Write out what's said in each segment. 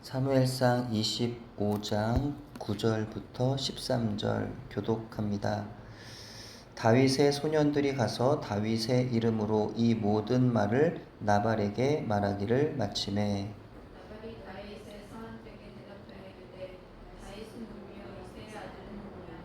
사무엘상 25장 9절부터 13절 교독합니다. 다윗의 소년들이 가서 다윗의 이름으로 이 모든 말을 나발에게 말하기를 마치매 나발이 다윗의 사환들에게 대답하여 이르되 다윗은 누구며 이새의 아들은 누구냐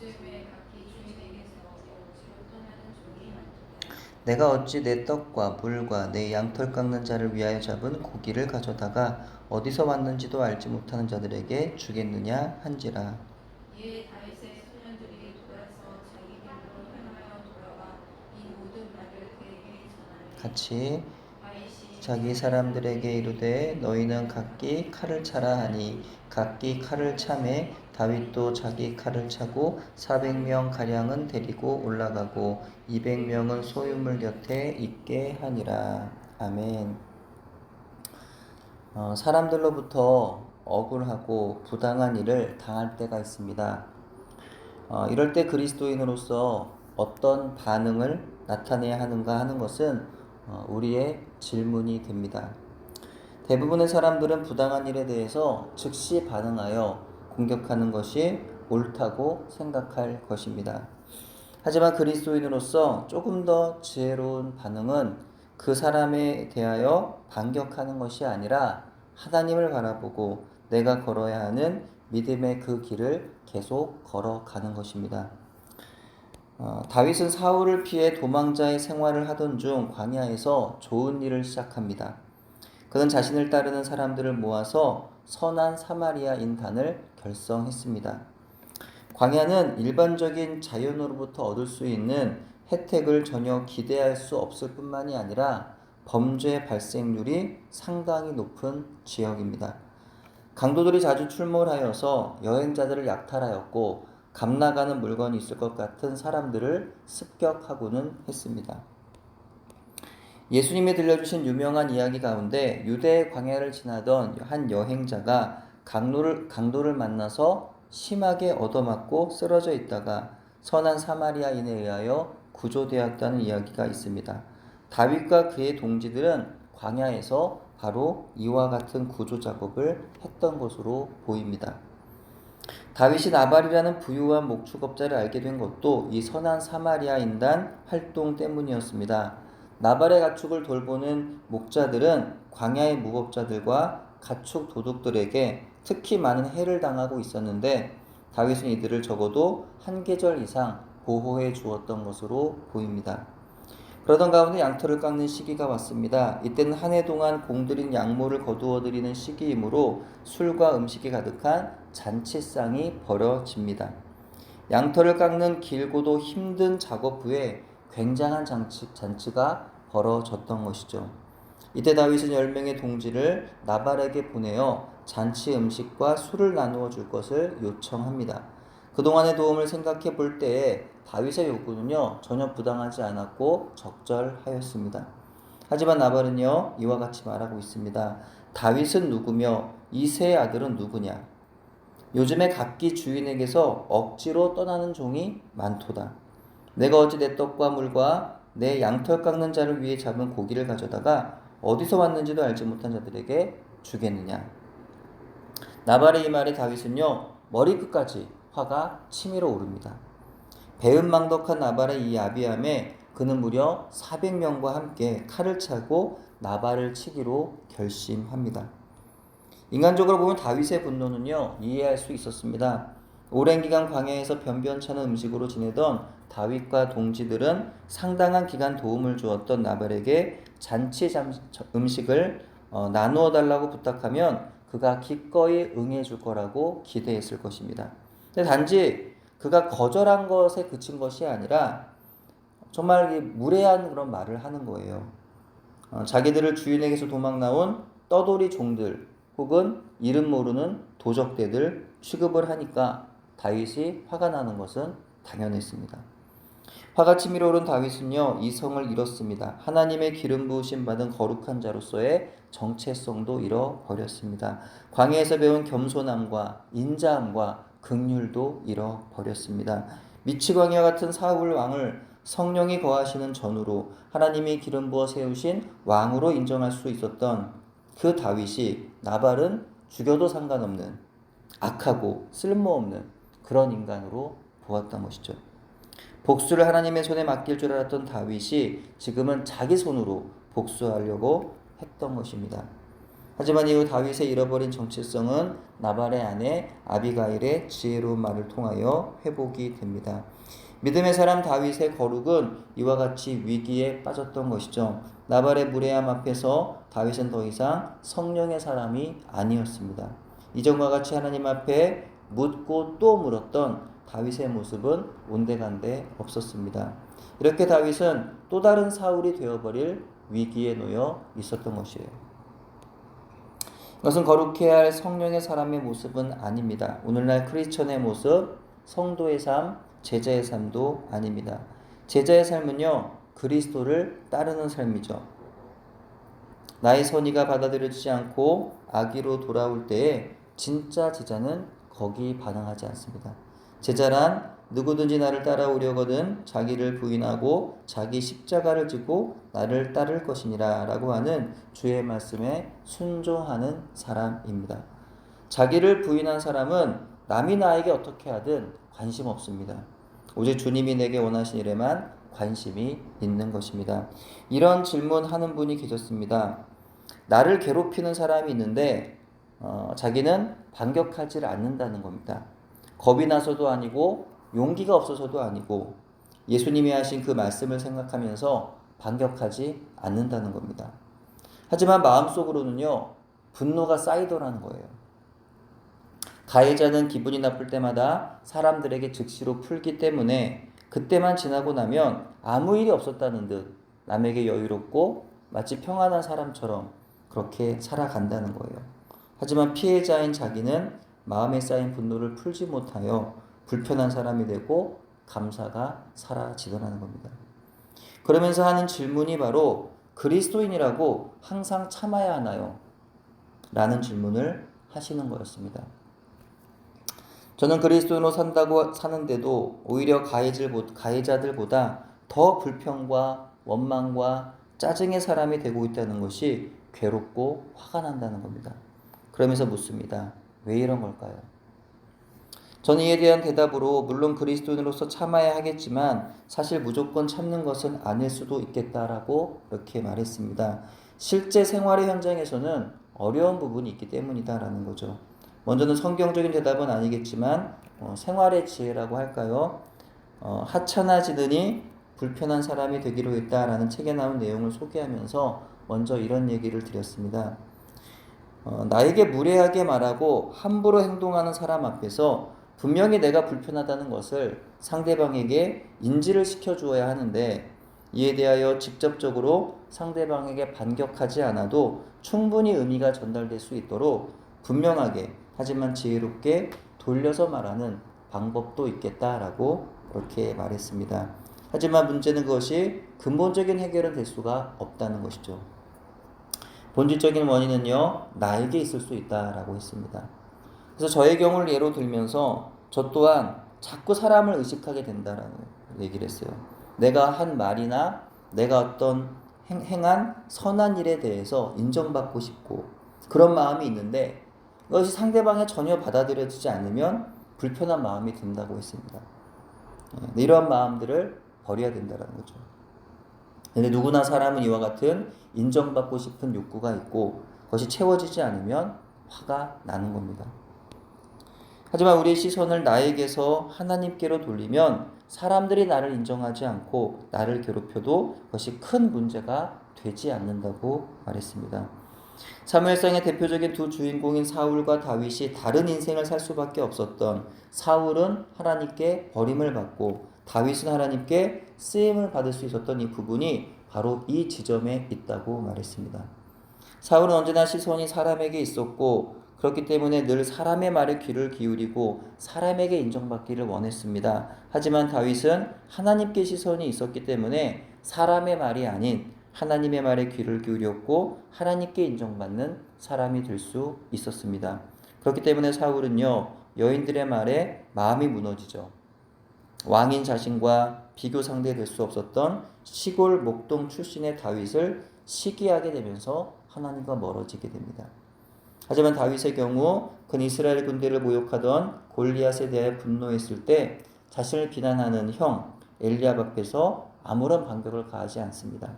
요즘에 각기 주인에게서 억지로 떠나는 종이 많도다. 내가 어찌 내 떡과 물과 내 양털 깎는 자를 위하여 잡은 고기를 가져다가 어디서 왔는지도 알지 못하는 자들에게 주겠느냐 한지라. 이에 다윗의 소년들이 돌아서 자기 길로 향하여 돌아와 이 모든 말을 그에게 전하니 같이 다윗이 자기 사람들에게 이르되 너희는 각기 칼을 차라 하니 각기 칼을 차매 다윗도 자기 칼을 차고 400명 가량은 데리고 올라가고 200명은 소유물 곁에 있게 하니라. 아멘. 사람들로부터 억울하고 부당한 일을 당할 때가 있습니다. 이럴 때 그리스도인으로서 어떤 반응을 나타내야 하는가 하는 것은 우리의 질문이 됩니다. 대부분의 사람들은 부당한 일에 대해서 즉시 반응하여 공격하는 것이 옳다고 생각할 것입니다. 하지만 그리스도인으로서 조금 더 지혜로운 반응은 그 사람에 대하여 반격하는 것이 아니라 하나님을 바라보고 내가 걸어야 하는 믿음의 그 길을 계속 걸어가는 것입니다. 다윗은 사울을 피해 도망자의 생활을 하던 중 광야에서 좋은 일을 시작합니다. 그는 자신을 따르는 사람들을 모아서 선한 사마리아 인단을 결성했습니다. 광야는 일반적인 자연으로부터 얻을 수 있는 혜택을 전혀 기대할 수 없을 뿐만이 아니라 범죄 발생률이 상당히 높은 지역입니다. 강도들이 자주 출몰하여서 여행자들을 약탈하였고 값 나가는 물건이 있을 것 같은 사람들을 습격하고는 했습니다. 예수님이 들려주신 유명한 이야기 가운데 유대 광야를 지나던 한 여행자가 강도를 만나서 심하게 얻어맞고 쓰러져 있다가 선한 사마리아인에 의하여 구조되었다는 이야기가 있습니다. 다윗과 그의 동지들은 광야에서 바로 이와 같은 구조 작업을 했던 것으로 보입니다. 다윗이 나발이라는 부유한 목축업자를 알게 된 것도 이 선한 사마리아 인단 활동 때문이었습니다. 나발의 가축을 돌보는 목자들은 광야의 무법자들과 가축 도둑들에게 특히 많은 해를 당하고 있었는데 다윗은 이들을 적어도 한 계절 이상 보호해 주었던 것으로 보입니다. 그러던 가운데 양털을 깎는 시기가 왔습니다. 이때는 한 해 동안 공들인 양모를 거두어 드리는 시기이므로 술과 음식이 가득한 잔치상이 벌어집니다. 양털을 깎는 길고도 힘든 작업 후에 굉장한 잔치가 벌어졌던 것이죠. 이때 다윗은 10명의 동지를 나발에게 보내어 잔치 음식과 술을 나누어 줄 것을 요청합니다. 그동안의 도움을 생각해 볼 때에 다윗의 요구는요 전혀 부당하지 않았고 적절하였습니다. 하지만 나발은요 이와 같이 말하고 있습니다. 다윗은 누구며 이새의 아들은 누구냐? 요즘에 각기 주인에게서 억지로 떠나는 종이 많도다. 내가 어찌 내 떡과 물과 내 양털 깎는 자를 위해 잡은 고기를 가져다가 어디서 왔는지도 알지 못한 자들에게 주겠느냐. 나발의 이 말에 다윗은요 머리끝까지 화가 치밀어 오릅니다. 배은망덕한 나발의 이 아비함에 그는 무려 400명과 함께 칼을 차고 나발을 치기로 결심합니다. 인간적으로 보면 다윗의 분노는요 이해할 수 있었습니다. 오랜 기간 광야에서 변변찮은 음식으로 지내던 다윗과 동지들은 상당한 기간 도움을 주었던 나발에게 잔치 음식을 나누어 달라고 부탁하면 그가 기꺼이 응해 줄 거라고 기대했을 것입니다. 근데 단지 그가 거절한 것에 그친 것이 아니라 정말 무례한 그런 말을 하는 거예요. 자기들을 주인에게서 도망 나온 떠돌이 종들 혹은 이름 모르는 도적대들 취급을 하니까 다윗이 화가 나는 것은 당연했습니다. 화가 치밀어 오른 다윗은요 이성을 잃었습니다. 하나님의 기름 부으심 받은 거룩한 자로서의 정체성도 잃어버렸습니다. 광야에서 배운 겸손함과 인자함과 긍휼도 잃어버렸습니다. 미치광이와 같은 사울 왕을 성령이 거하시는 전으로 하나님이 기름 부어 세우신 왕으로 인정할 수 있었던 그 다윗이 나발은 죽여도 상관없는 악하고 쓸모없는 그런 인간으로 보았던 것이죠. 복수를 하나님의 손에 맡길 줄 알았던 다윗이 지금은 자기 손으로 복수하려고 했던 것입니다. 하지만 이후 다윗의 잃어버린 정체성은 나발의 아내 아비가일의 지혜로운 말을 통하여 회복이 됩니다. 믿음의 사람 다윗의 거룩은 이와 같이 위기에 빠졌던 것이죠. 나발의 무례함 앞에서 다윗은 더 이상 성령의 사람이 아니었습니다. 이전과 같이 하나님 앞에 묻고 또 물었던 다윗의 모습은 온데간데 없었습니다. 이렇게 다윗은 또 다른 사울이 되어버릴 위기에 놓여 있었던 것이에요. 이것은 거룩해야 할 성령의 사람의 모습은 아닙니다. 오늘날 크리스천의 모습, 성도의 삶, 제자의 삶도 아닙니다. 제자의 삶은요, 그리스도를 따르는 삶이죠. 나의 선의가 받아들여지지 않고 악의로 돌아올 때에 진짜 제자는 거기 반응하지 않습니다. 제자란 누구든지 나를 따라오려거든 자기를 부인하고 자기 십자가를 지고 나를 따를 것이니라 라고 하는 주의 말씀에 순종하는 사람입니다. 자기를 부인한 사람은 남이 나에게 어떻게 하든 관심 없습니다. 오직 주님이 내게 원하신 일에만 관심이 있는 것입니다. 이런 질문하는 분이 계셨습니다. 나를 괴롭히는 사람이 있는데 자기는 반격하지 않는다는 겁니다. 겁이 나서도 아니고 용기가 없어서도 아니고 예수님이 하신 그 말씀을 생각하면서 반격하지 않는다는 겁니다. 하지만 마음속으로는요, 분노가 쌓이더라는 거예요. 가해자는 기분이 나쁠 때마다 사람들에게 즉시로 풀기 때문에 그때만 지나고 나면 아무 일이 없었다는 듯 남에게 여유롭고 마치 평안한 사람처럼 그렇게 살아간다는 거예요. 하지만 피해자인 자기는 마음에 쌓인 분노를 풀지 못하여 불편한 사람이 되고 감사가 사라지더라는 겁니다. 그러면서 하는 질문이 바로 그리스도인이라고 항상 참아야 하나요? 라는 질문을 하시는 거였습니다. 저는 그리스도인으로 산다고 사는데도 오히려 가해자들보다 더 불평과 원망과 짜증의 사람이 되고 있다는 것이 괴롭고 화가 난다는 겁니다. 그러면서 묻습니다. 왜 이런 걸까요? 저는 이에 대한 대답으로 물론 그리스도인으로서 참아야 하겠지만 사실 무조건 참는 것은 아닐 수도 있겠다라고 이렇게 말했습니다. 실제 생활의 현장에서는 어려운 부분이 있기 때문이다라는 거죠. 먼저는 성경적인 대답은 아니겠지만 생활의 지혜라고 할까요? 하찮아지느니 불편한 사람이 되기로 했다라는 책에 나온 내용을 소개하면서 먼저 이런 얘기를 드렸습니다. 나에게 무례하게 말하고 함부로 행동하는 사람 앞에서 분명히 내가 불편하다는 것을 상대방에게 인지를 시켜주어야 하는데 이에 대하여 직접적으로 상대방에게 반격하지 않아도 충분히 의미가 전달될 수 있도록 분명하게 하지만 지혜롭게 돌려서 말하는 방법도 있겠다라고 그렇게 말했습니다. 하지만 문제는 그것이 근본적인 해결은 될 수가 없다는 것이죠. 본질적인 원인은요, 나에게 있을 수 있다라고 했습니다. 그래서 저의 경우를 예로 들면서 저 또한 자꾸 사람을 의식하게 된다라는 얘기를 했어요. 내가 한 말이나 내가 어떤 행한 선한 일에 대해서 인정받고 싶고 그런 마음이 있는데 그것이 상대방에 전혀 받아들여지지 않으면 불편한 마음이 든다고 했습니다. 이러한 마음들을 버려야 된다는 거죠. 근데 누구나 사람은 이와 같은 인정받고 싶은 욕구가 있고 그것이 채워지지 않으면 화가 나는 겁니다. 하지만 우리의 시선을 나에게서 하나님께로 돌리면 사람들이 나를 인정하지 않고 나를 괴롭혀도 그것이 큰 문제가 되지 않는다고 말했습니다. 사무엘상의 대표적인 두 주인공인 사울과 다윗이 다른 인생을 살 수밖에 없었던 사울은 하나님께 버림을 받고 다윗은 하나님께 쓰임을 받을 수 있었던 이 부분이 바로 이 지점에 있다고 말했습니다. 사울은 언제나 시선이 사람에게 있었고 그렇기 때문에 늘 사람의 말에 귀를 기울이고 사람에게 인정받기를 원했습니다. 하지만 다윗은 하나님께 시선이 있었기 때문에 사람의 말이 아닌 하나님의 말에 귀를 기울였고 하나님께 인정받는 사람이 될 수 있었습니다. 그렇기 때문에 사울은요, 여인들의 말에 마음이 무너지죠. 왕인 자신과 비교 상대될 수 없었던 시골 목동 출신의 다윗을 시기하게 되면서 하나님과 멀어지게 됩니다. 하지만 다윗의 경우 그는 이스라엘 군대를 모욕하던 골리앗에 대해 분노했을 때 자신을 비난하는 형 엘리압 앞에서 아무런 반격을 가하지 않습니다.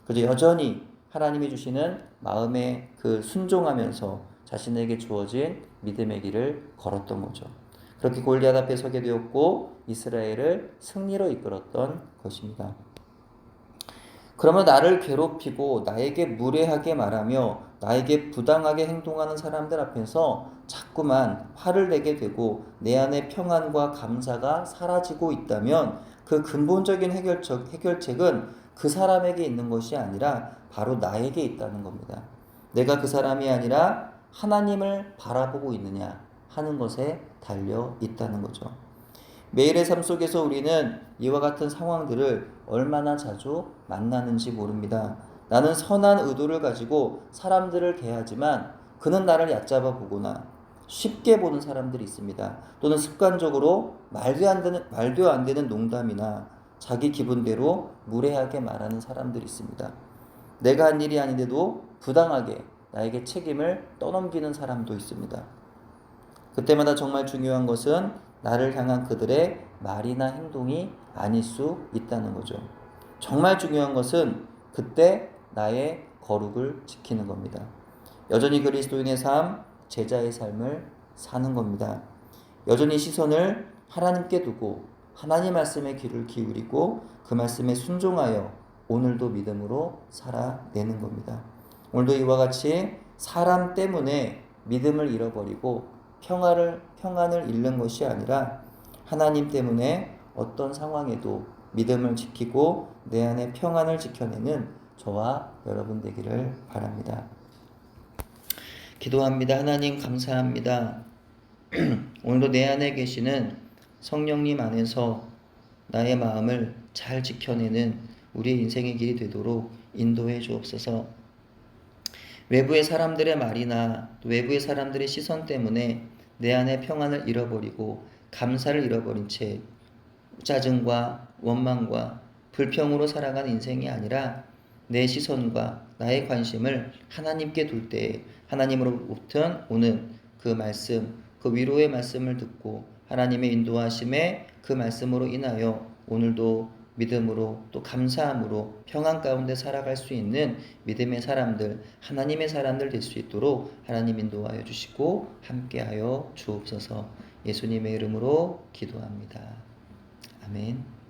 그저 여전히 하나님이 주시는 마음에 그 순종하면서 자신에게 주어진 믿음의 길을 걸었던 거죠. 그렇게 골리앗 앞에 서게 되었고 이스라엘을 승리로 이끌었던 것입니다. 그러면 나를 괴롭히고 나에게 무례하게 말하며 나에게 부당하게 행동하는 사람들 앞에서 자꾸만 화를 내게 되고 내 안의 평안과 감사가 사라지고 있다면 그 근본적인 해결책은 그 사람에게 있는 것이 아니라 바로 나에게 있다는 겁니다. 내가 그 사람이 아니라 하나님을 바라보고 있느냐 하는 것에 달려 있다는 거죠. 매일의 삶 속에서 우리는 이와 같은 상황들을 얼마나 자주 만나는지 모릅니다. 나는 선한 의도를 가지고 사람들을 대하지만 그는 나를 얕잡아 보거나 쉽게 보는 사람들이 있습니다. 또는 습관적으로 말도 안 되는 농담이나 자기 기분대로 무례하게 말하는 사람들이 있습니다. 내가 한 일이 아닌데도 부당하게 나에게 책임을 떠넘기는 사람도 있습니다. 그때마다 정말 중요한 것은 나를 향한 그들의 말이나 행동이 아닐 수 있다는 거죠. 정말 중요한 것은 그때 나의 거룩을 지키는 겁니다. 여전히 그리스도인의 삶, 제자의 삶을 사는 겁니다. 여전히 시선을 하나님께 두고 하나님 말씀에 귀를 기울이고 그 말씀에 순종하여 오늘도 믿음으로 살아내는 겁니다. 오늘도 이와 같이 사람 때문에 믿음을 잃어버리고 평안을 잃는 것이 아니라 하나님 때문에 어떤 상황에도 믿음을 지키고 내 안에 평안을 지켜내는 저와 여러분 되기를 바랍니다. 기도합니다. 하나님 감사합니다. 오늘도 내 안에 계시는 성령님 안에서 나의 마음을 잘 지켜내는 우리의 인생의 길이 되도록 인도해 주옵소서. 외부의 사람들의 말이나 외부의 사람들의 시선 때문에 내 안의 평안을 잃어버리고 감사를 잃어버린 채 짜증과 원망과 불평으로 살아가는 인생이 아니라 내 시선과 나의 관심을 하나님께 둘 때에 하나님으로부터 오는 그 말씀, 그 위로의 말씀을 듣고 하나님의 인도하심에 그 말씀으로 인하여 오늘도 믿음으로 또 감사함으로 평안 가운데 살아갈 수 있는 믿음의 사람들, 하나님의 사람들 될 수 있도록 하나님 인도하여 주시고 함께하여 주옵소서. 예수님의 이름으로 기도합니다. 아멘.